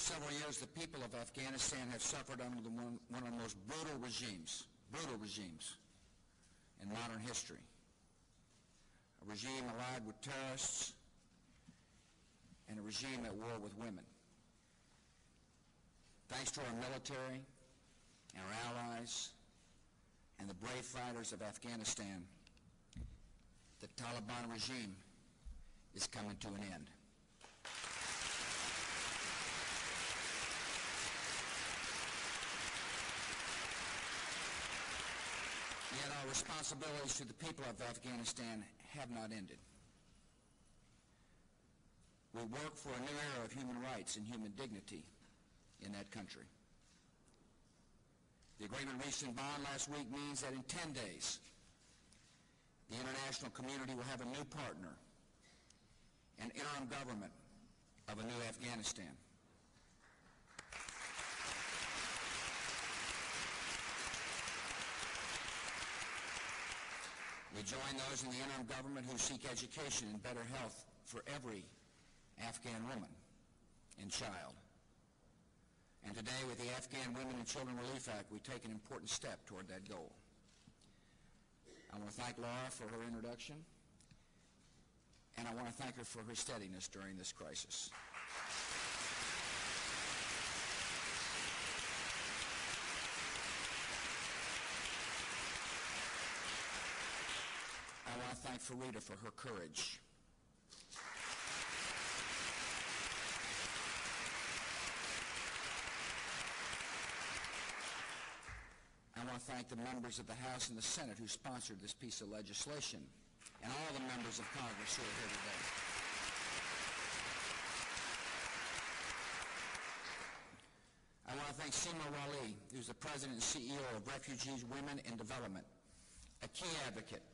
several years, the people of Afghanistan have suffered under one of the most brutal regimes in modern history. A regime allied with terrorists and a regime at war with women. Thanks to our military, our allies, and the brave fighters of Afghanistan, the Taliban regime is coming to an end. Yet our responsibilities to the people of Afghanistan have not ended. We work for a new era of human rights and human dignity in that country. The agreement reached in Bonn last week means that in 10 days, the international community will have a new partner, an interim government of a new Afghanistan. We join those in the interim government who seek education and better health for every Afghan woman and child. And today, with the Afghan Women and Children Relief Act, we take an important step toward that goal. I want to thank Laura for her introduction, and I want to thank her for her steadiness during this crisis. I want to thank Farida for her courage. I want to thank the members of the House and the Senate who sponsored this piece of legislation, and all the members of Congress who are here today. I want to thank Seema Wali, who's the President and CEO of Refugees, Women, and Development, a key advocate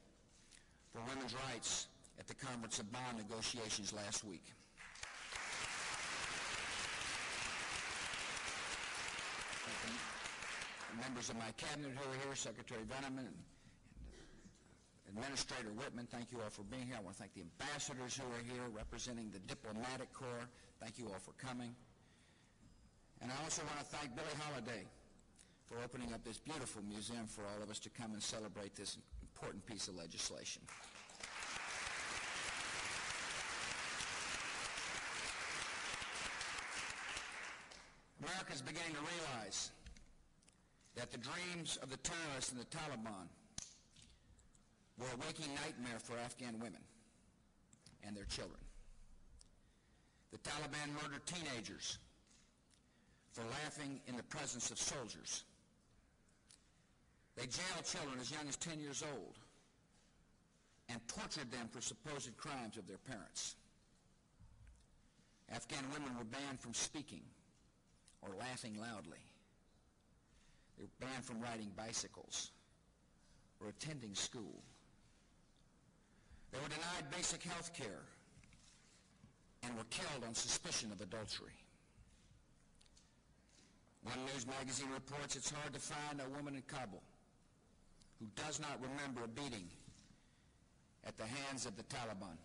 for women's rights at the Conference of Bonn negotiations last week. Members of my cabinet who are here, Secretary Veneman and Administrator Whitman, thank you all for being here. I want to thank the ambassadors who are here representing the diplomatic corps. Thank you all for coming. And I also want to thank Billie Holiday for opening up this beautiful museum for all of us to come and celebrate this important piece of legislation. America is beginning to realize that the dreams of the terrorists and the Taliban were a waking nightmare for Afghan women and their children. The Taliban murdered teenagers for laughing in the presence of soldiers. They jailed children as young as 10 years old and tortured them for supposed crimes of their parents. Afghan women were banned from speaking or laughing loudly. They were banned from riding bicycles or attending school. They were denied basic health care and were killed on suspicion of adultery. One news magazine reports it's hard to find a woman in Kabul who does not remember a beating at the hands of the Taliban.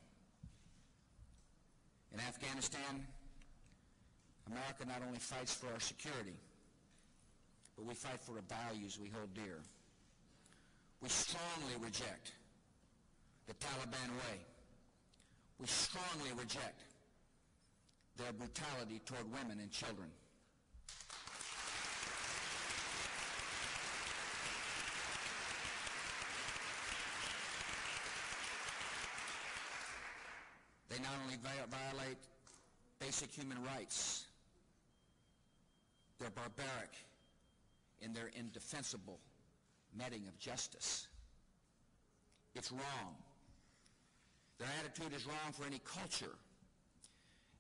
In Afghanistan, America not only fights for our security, but we fight for the values we hold dear. We strongly reject the Taliban way. We strongly reject their brutality toward women and children. They not only violate basic human rights, they're barbaric in their indefensible meting of justice. It's wrong. Their attitude is wrong for any culture.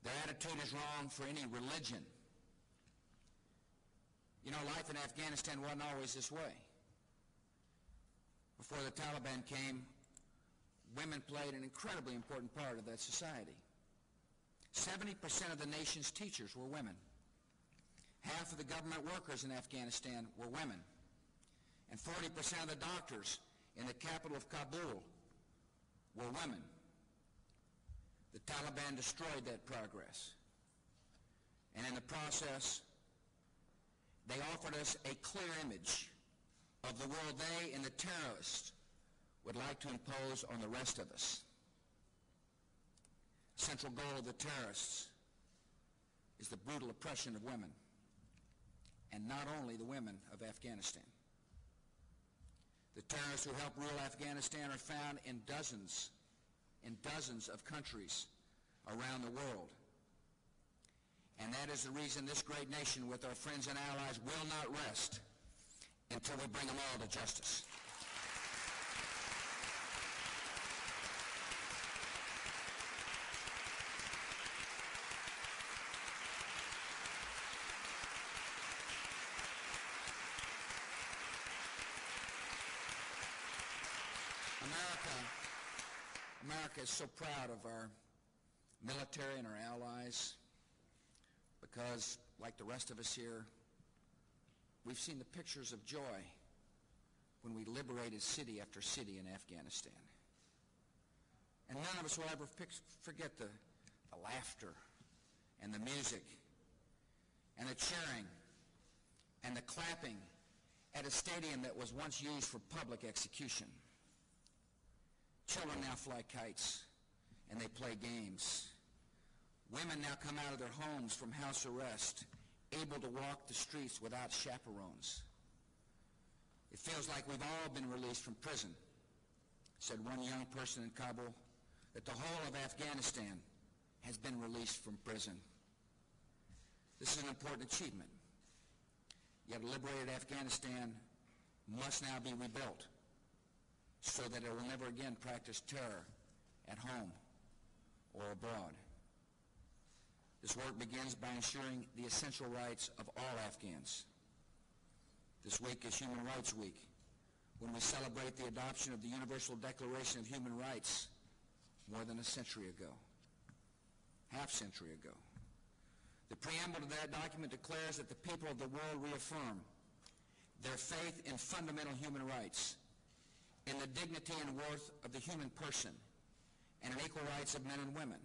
Their attitude is wrong for any religion. You know, life in Afghanistan wasn't always this way. Before the Taliban came, women played an incredibly important part of that society. 70% of the nation's teachers were women. Half of the government workers in Afghanistan were women. And 40% of the doctors in the capital of Kabul were women. The Taliban destroyed that progress. And in the process, they offered us a clear image of the world they and the terrorists would like to impose on the rest of us. The central goal of the terrorists is the brutal oppression of women, and not only the women of Afghanistan. The terrorists who help rule Afghanistan are found in dozens of countries around the world. And that is the reason this great nation, with our friends and allies, will not rest until we bring them all to justice. America is so proud of our military and our allies because, like the rest of us here, we've seen the pictures of joy when we liberated city after city in Afghanistan. And none of us will ever forget the laughter and the music and the cheering and the clapping at a stadium that was once used for public execution. Children now fly kites and they play games. Women now come out of their homes from house arrest, able to walk the streets without chaperones. It feels like we've all been released from prison, said one young person in Kabul, that the whole of Afghanistan has been released from prison. This is an important achievement. Yet a liberated Afghanistan must now be rebuilt so that it will never again practice terror at home or abroad. This work begins by ensuring the essential rights of all Afghans. This week is Human Rights Week, when we celebrate the adoption of the Universal Declaration of Human Rights more than a century ago, half-century ago. The preamble to that document declares that the people of the world reaffirm their faith in fundamental human rights, in the dignity and worth of the human person, and in equal rights of men and women.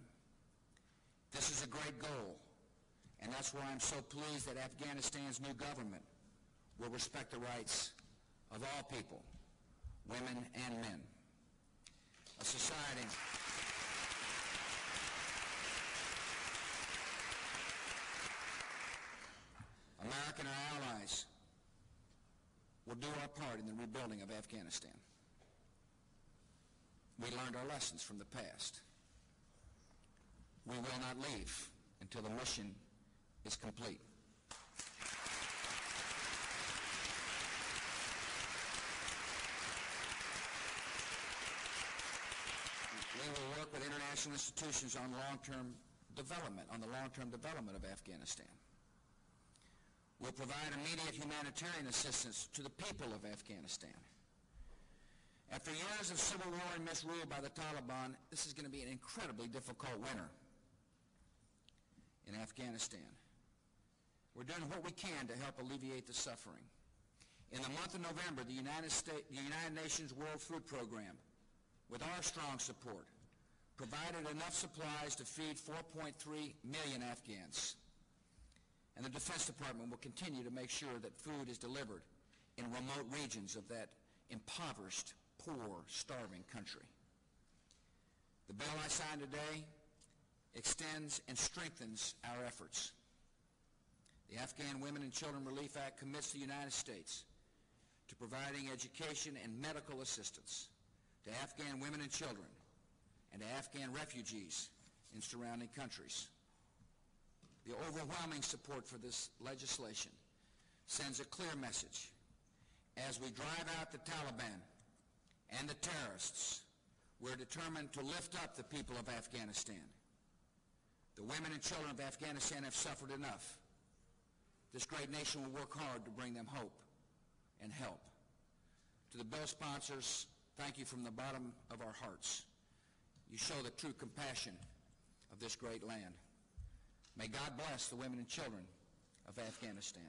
This is a great goal, and that's why I'm so pleased that Afghanistan's new government will respect the rights of all people, women and men. A society America and our allies will do our part in the rebuilding of Afghanistan. We learned our lessons from the past. We will not leave until the mission is complete. We will work with international institutions on long-term development, on the long-term development of Afghanistan. We'll provide immediate humanitarian assistance to the people of Afghanistan. After years of civil war and misrule by the Taliban, this is going to be an incredibly difficult winter in Afghanistan. We're doing what we can to help alleviate the suffering. In the month of November, the United Nations World Food Program, with our strong support, provided enough supplies to feed 4.3 million Afghans. And the Defense Department will continue to make sure that food is delivered in remote regions of that impoverished, poor, starving country. The bill I signed today extends and strengthens our efforts. The Afghan Women and Children Relief Act commits the United States to providing education and medical assistance to Afghan women and children and to Afghan refugees in surrounding countries. The overwhelming support for this legislation sends a clear message. As we drive out the Taliban and the terrorists, we're determined to lift up the people of Afghanistan. The women and children of Afghanistan have suffered enough. This great nation will work hard to bring them hope and help. To the bill sponsors, thank you from the bottom of our hearts. You show the true compassion of this great land. May God bless the women and children of Afghanistan.